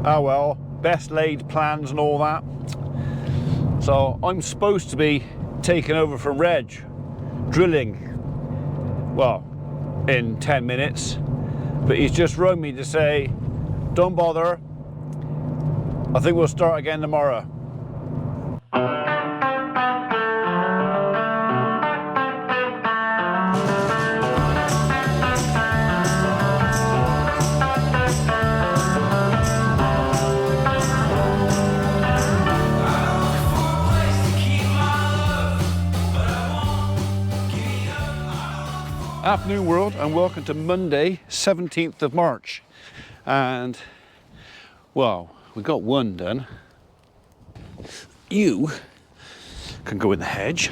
Oh well, best laid plans and all that. So I'm supposed to be taking over from Reg, drilling, well, in 10 minutes. But he's just rung me to say, don't bother, I think we'll start again tomorrow. Afternoon world, and welcome to Monday 17th of March. And well, we got one done. You can go in the hedge.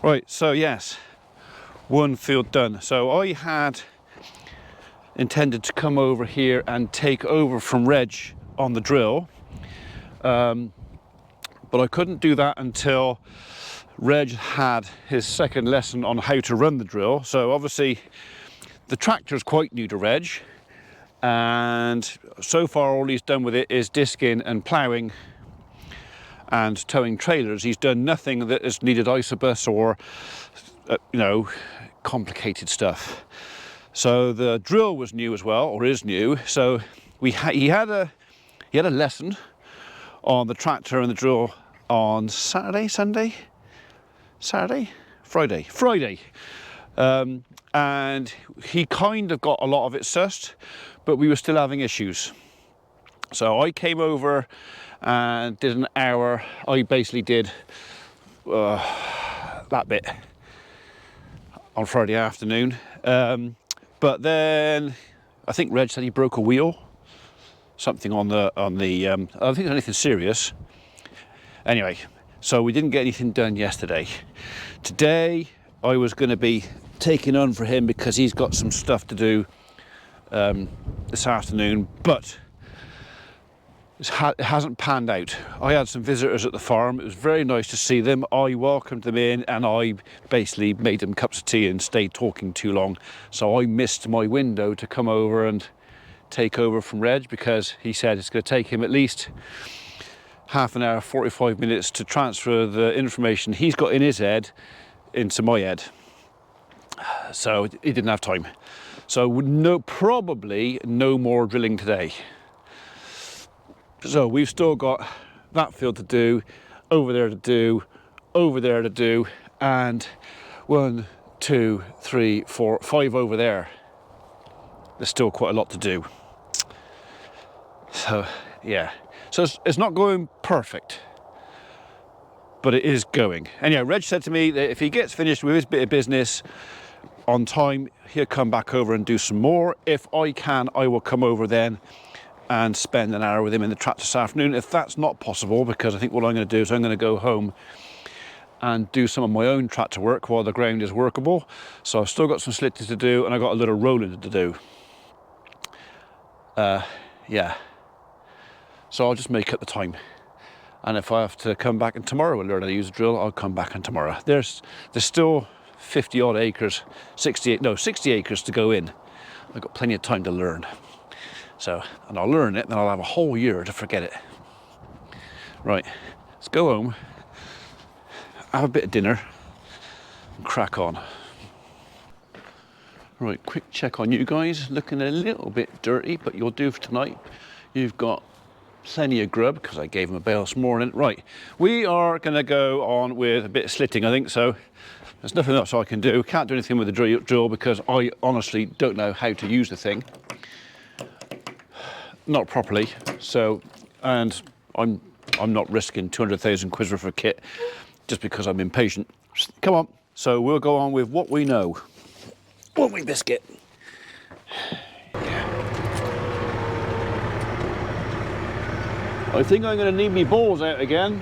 Right, so yes, one field done. So I had intended to come over here and take over from Reg on the drill, but I couldn't do that until Reg had his second lesson on how to run the drill. So obviously the tractor's quite new to Reg, and so far all he's done with it is disking and ploughing and towing trailers. He's done nothing that has needed isobus or you know, complicated stuff. So the drill was new as well, or is new. So he had a lesson on the tractor and the drill on Friday, and he kind of got a lot of it sussed, but we were still having issues. So I came over and did an hour. I basically did that bit on Friday afternoon, but then I think Reg said he broke a wheel, something on the I don't think it's anything serious. Anyway, so we didn't get anything done yesterday. Today I was going to be taking on for him because he's got some stuff to do this afternoon, but it hasn't panned out. I had some visitors at the farm. It was very nice to see them. I welcomed them in and I basically made them cups of tea and stayed talking too long. So I missed my window to come over and take over from Reg, because he said it's going to take him at least half an hour, 45 minutes to transfer the information he's got in his head into my head. So he didn't have time. So probably no more drilling today. So we've still got that field to do, over there to do, over there to do, and 1, 2, 3, 4, 5 over there. There's still quite a lot to do. So yeah. So it's not going perfect, but it is going. Anyway, Reg said to me that if he gets finished with his bit of business on time, he'll come back over and do some more. If I can, I will come over then and spend an hour with him in the tractor this afternoon. If that's not possible, because I think what I'm going to do is I'm going to go home and do some of my own tractor work while the ground is workable. So I've still got some slitting to do, and I've got a little rolling to do. Yeah. So I'll just make up the time, and if I have to come back and tomorrow and learn how to use the drill, I'll come back and tomorrow. There's still 50 odd acres, 60 acres to go in. I've got plenty of time to learn. So, and I'll learn it, then I'll have a whole year to forget it. Right, let's go home, have a bit of dinner, and crack on. Right, quick check on you guys. Looking a little bit dirty, but you'll do for tonight. You've got plenty of grub because I gave him a bail this morning. Right, we are going to go on with a bit of slitting, I think. So there's nothing else I can do. Can't do anything with the drill because I honestly don't know how to use the thing, not properly. So, and I'm not risking 200,000 quid worth of kit just because I'm impatient. Come on. So we'll go on with what we know, won't we, Biskit? I think I'm going to need me balls out again.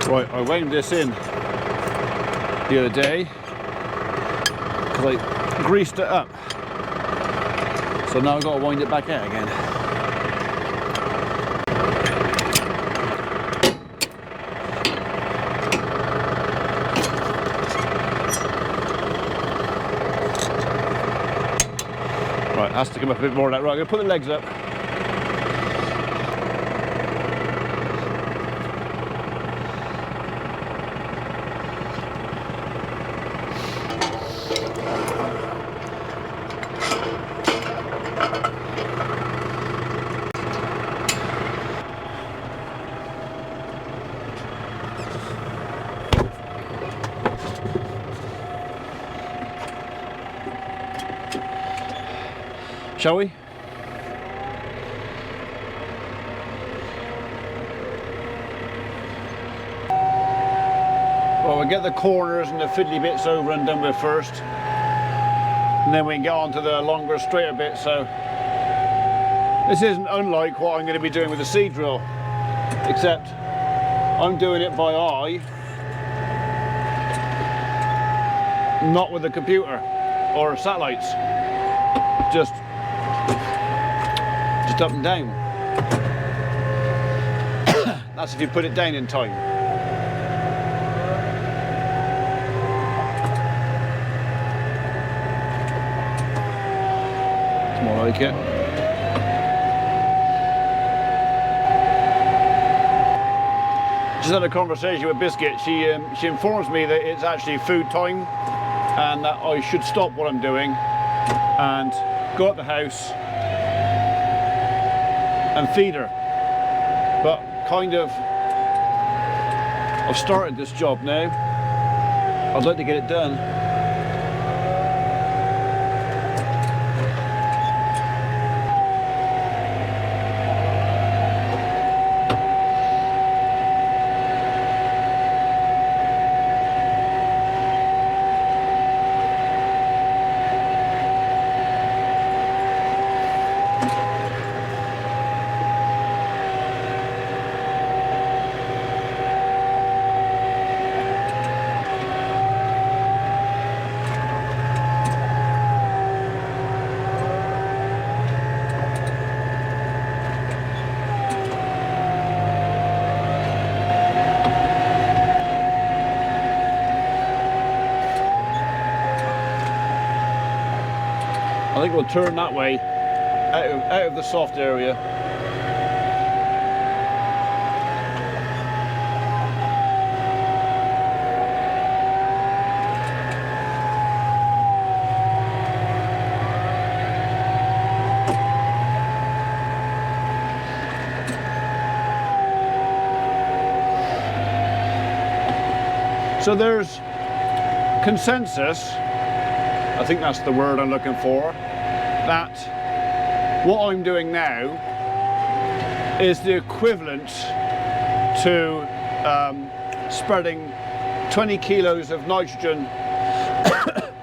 Right, I wound this in the other day because I greased it up. So now I've got to wind it back out again. Right, has to come up a bit more of that. Right, I'm going to put the legs up. Shall we? Well, we'll get the corners and the fiddly bits over and done with first, and then we can get on to the longer, straighter bits. So this isn't unlike what I'm going to be doing with the seed drill, except I'm doing it by eye, not with the computer or satellites. Just up and down. That's if you put it down in time. It's more like it. Just had a conversation with Biskit. She informs me that it's actually food time and that I should stop what I'm doing and go up the house and feed her. But kind of, I've started this job now. I'd like to get it done. I think we'll turn that way, out of the soft area. So there's consensus, I think that's the word I'm looking for, that what I'm doing now is the equivalent to spreading 20 kilos of nitrogen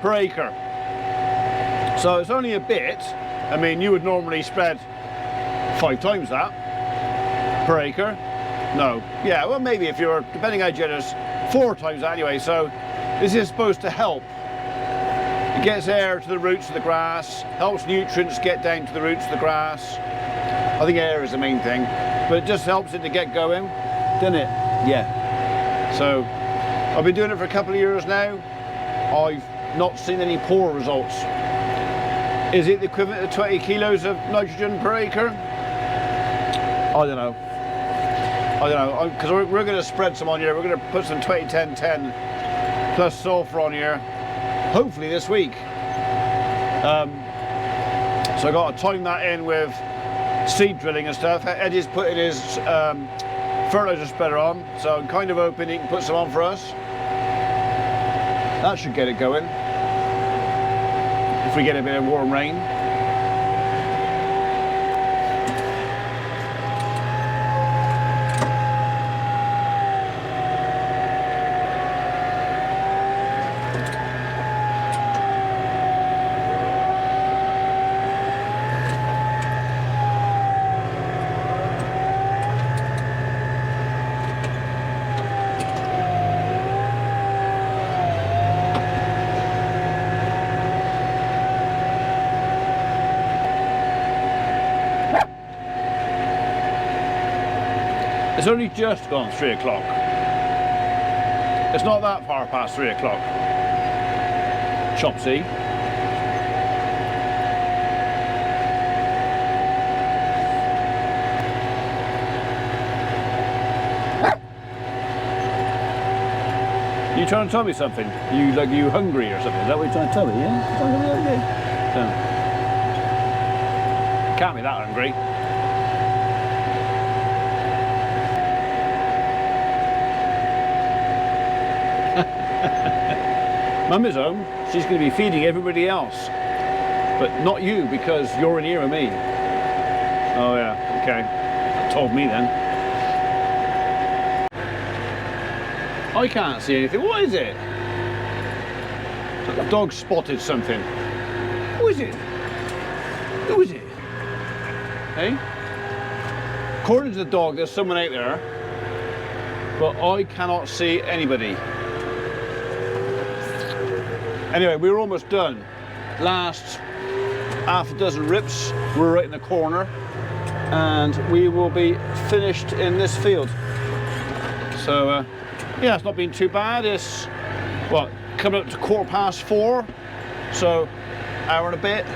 per acre. So it's only a bit. I mean, you would normally spread 5 times that per acre. No, yeah, well maybe if you're, depending how generous, 4 times that anyway. So this is supposed to help. It gets air to the roots of the grass, helps nutrients get down to the roots of the grass. I think air is the main thing, but it just helps it to get going, doesn't it? Yeah. So I've been doing it for a couple of years now. I've not seen any poor results. Is it the equivalent of 20 kilos of nitrogen per acre? I don't know. I don't know, because we're going to spread some on here. We're going to put some 20-10-10 plus sulfur on here, hopefully this week. So I got to time that in with seed drilling and stuff. Eddie's putting his fertilizer spreader on, so I'm kind of hoping he can put some on for us. That should get it going, if we get a bit of warm rain. It's only just gone 3 o'clock. It's not that far past 3 o'clock. Chopsy. You trying to tell me something? You hungry or something? Is that what you're trying to tell me? Yeah. Can't be that hungry. Mum is home. She's going to be feeding everybody else, but not you because you're in here with me. Oh yeah. Okay. Told me then. I can't see anything. What is it? The dog spotted something. Who is it? Who is it? Hey? According to the dog, there's someone out there, but I cannot see anybody. Anyway, we're almost done. Last half a dozen rips. We're right in the corner, and we will be finished in this field. So. Yeah, it's not been too bad. It's, what, coming up to 4:15, so hour and a bit.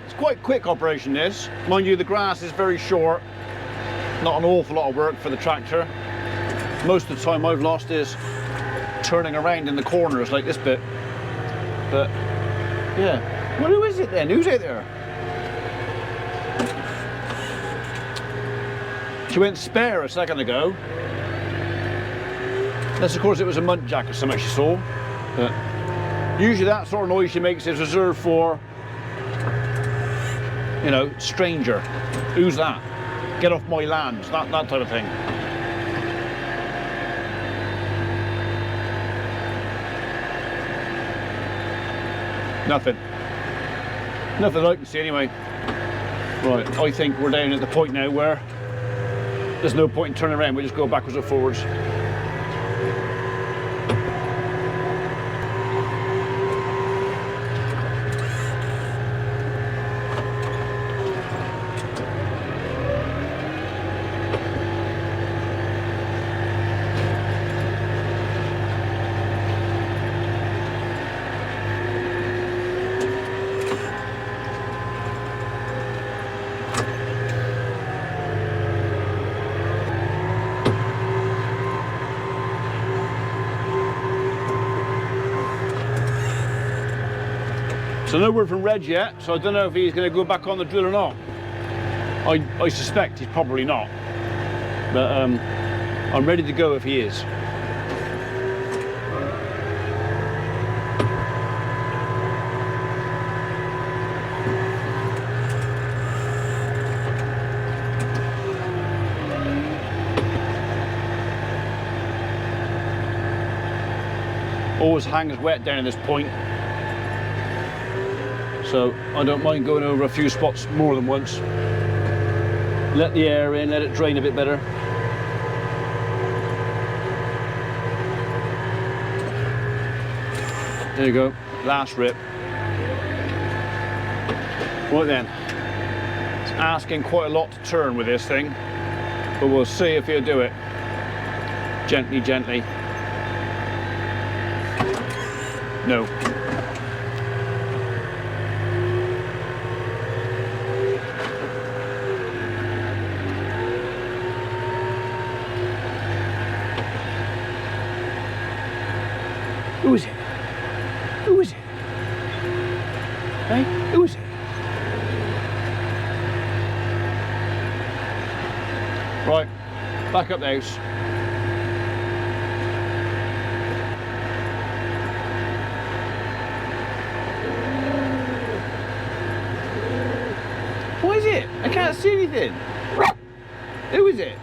It's quite a quick operation, this. Mind you, the grass is very short. Not an awful lot of work for the tractor. Most of the time I've lost is turning around in the corners like this bit. But, yeah. Well, who is it then? Who's out there? She went spare a second ago. Unless, of course, it was a muntjac or something she saw. But usually that sort of noise she makes is reserved for, you know, stranger. Who's that? Get off my land. That type of thing. Nothing. Nothing I can see anyway. Right, I think we're down at the point now where there's no point in turning around. We just go backwards or forwards. So no word from Reg yet, so I don't know if he's going to go back on the drill or not. I suspect he's probably not, but I'm ready to go if he is. Always hangs wet down at this point. So I don't mind going over a few spots more than once. Let the air in, let it drain a bit better. There you go, last rip. Right then, it's asking quite a lot to turn with this thing, but we'll see if he'll do it. Gently, gently. No. Who is it? Who is it? Hey, who is it? Right, back up the house. What is it? I can't see anything. Who is it?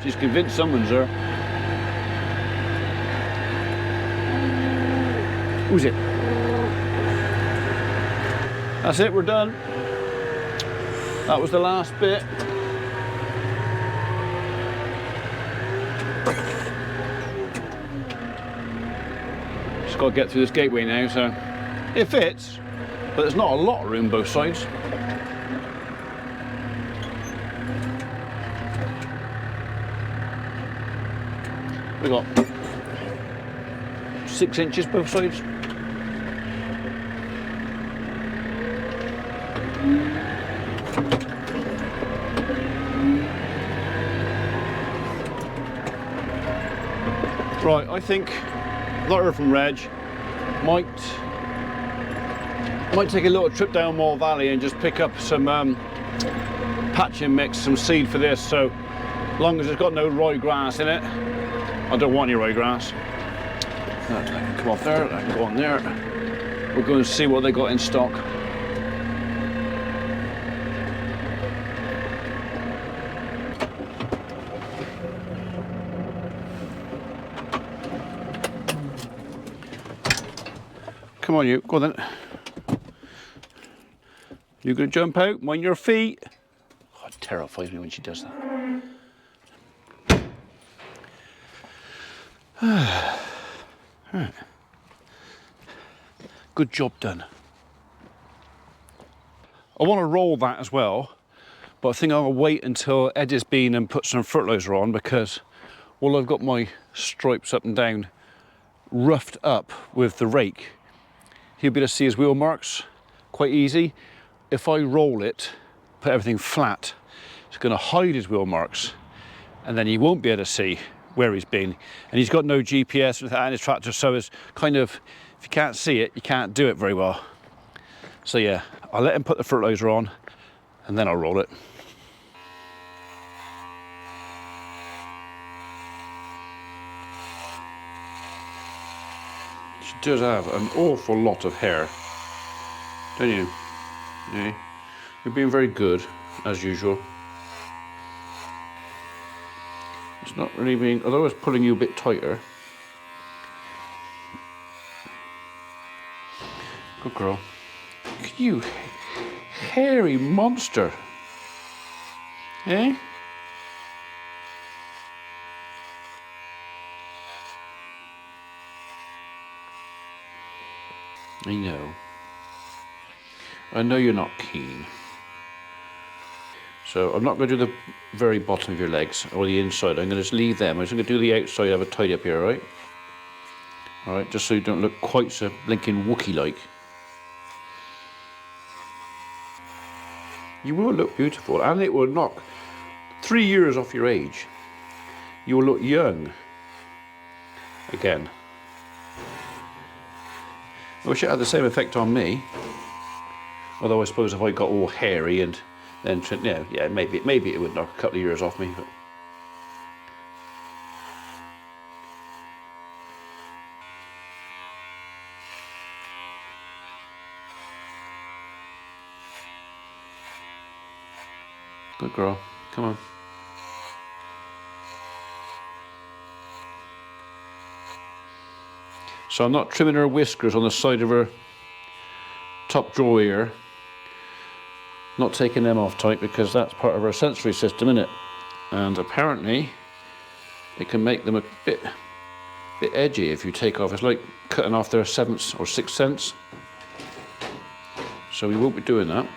She's convinced someone's her. Who's it? That's it, we're done. That was the last bit. Just got to get through this gateway now, so it fits, but there's not a lot of room both sides. We got 6 inches both sides. Right, I think Lighter from Reg might take a little trip down Mall Valley and just pick up some patching mix, some seed for this. So long as it's got no ryegrass in it, I don't want any ryegrass. That can come off there, that can go on there. We'll go and see what they got in stock. Come on, you, go on then. You gonna jump out, mind your feet? Oh, it terrifies me when she does that. Right. Good job done. I want to roll that as well, but I think I'll wait until Ed has been and put some fertiliser on, because while I've got my stripes up and down roughed up with the rake, he'll be able to see his wheel marks quite easy. If I roll it, put everything flat, it's going to hide his wheel marks, and then he won't be able to see where he's been. And he's got no GPS with that in his tractor, so it's kind of, if you can't see it, you can't do it very well. So yeah, I'll let him put the fertiliser on, and then I'll roll it. She does have an awful lot of hair, don't you? Yeah. You're being very good, as usual. It's not really being, although it's pulling you a bit tighter. Good girl. You hairy monster. Eh? I know. I know you're not keen. So I'm not going to do the very bottom of your legs or the inside. I'm going to just leave them. I'm just going to do the outside. I have a tidy up here, all right? All right, just so you don't look quite so blinking Wookie-like. You will look beautiful, and it will knock 3 years off your age. You will look young again. I wish it had the same effect on me. Although I suppose if I got all hairy and then, yeah, maybe it would knock a couple of years off me. But good girl, come on. So I'm not trimming her whiskers on the side of her top jaw ear. Not taking them off tight, because that's part of her sensory system, isn't it? And apparently it can make them a bit edgy if you take off. It's like cutting off their 7th or 6th sense. So we won't be doing that.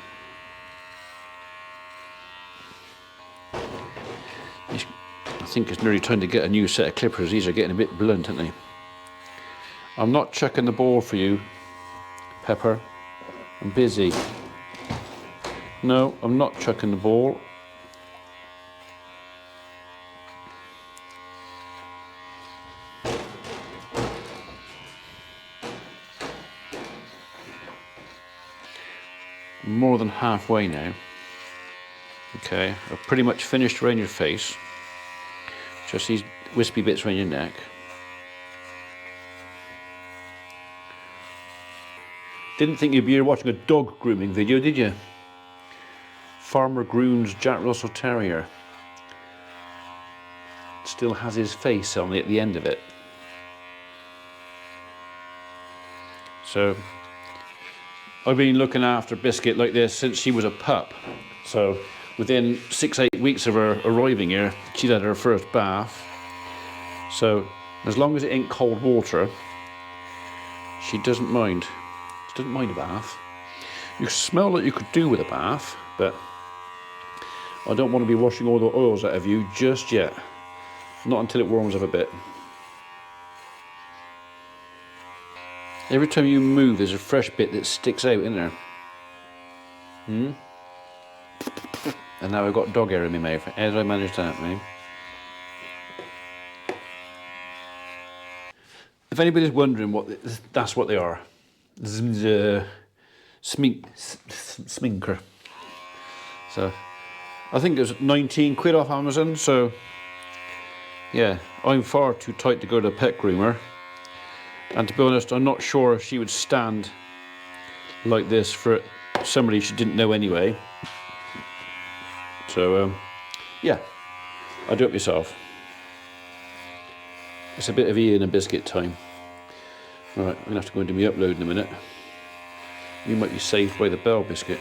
I think it's nearly time to get a new set of clippers. These are getting a bit blunt, aren't they? I'm not chucking the ball for you, Pepper. I'm busy. No, I'm not chucking the ball. More than halfway now. Okay, I've pretty much finished around your face. Just these wispy bits around your neck. Didn't think you'd be here watching a dog grooming video, did you? Farmer Groom's Jack Russell Terrier. Still has his face on at the end of it. So I've been looking after Biskit like this since she was a pup. So within 6-8 weeks of her arriving here, she'd had her first bath. So as long as it ain't cold water, she doesn't mind. She doesn't mind a bath. You smell like you could do with a bath, but I don't want to be washing all the oils out of you just yet. Not until it warms up a bit. Every time you move, there's a fresh bit that sticks out, isn't there? And now I've got dog hair in my mouth. How did I manage that, mate? If anybody's wondering that's what they are. Sminker. So, I think it was 19 quid off Amazon, so yeah, I'm far too tight to go to a pet groomer. And to be honest, I'm not sure if she would stand like this for somebody she didn't know anyway. So, yeah, I'll do it myself. It's a bit of Ian and Biskit time. Right, I'm going to have to go and do my upload in a minute. You might be saved by the bell, Biskit.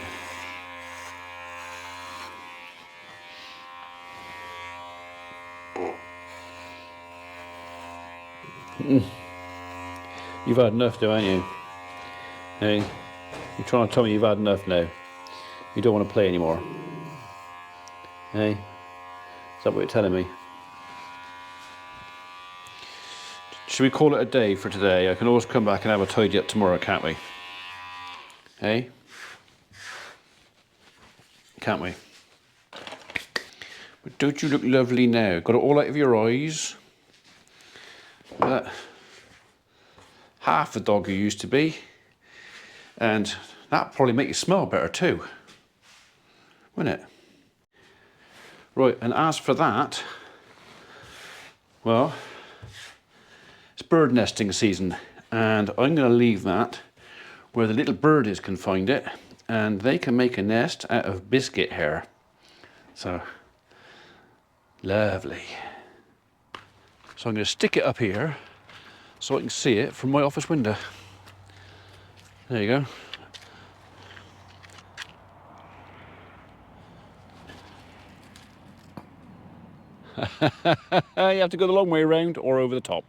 You've had enough though, haven't you? Hey, you're trying to tell me you've had enough now. You don't want to play anymore. Hey, is that what you're telling me? Should we call it a day for today? I can always come back and have a tidy up tomorrow, can't we? Hey? Can't we? But don't you look lovely now? Got it all out of your eyes. Half the dog you used to be. And that'd probably make you smell better too. Wouldn't it? Right, and as for that, well, it's bird nesting season, and I'm going to leave that where the little birdies can find it, and they can make a nest out of Biskit hair. So, lovely. So I'm going to stick it up here so I can see it from my office window. There you go. You have to go the long way around or over the top.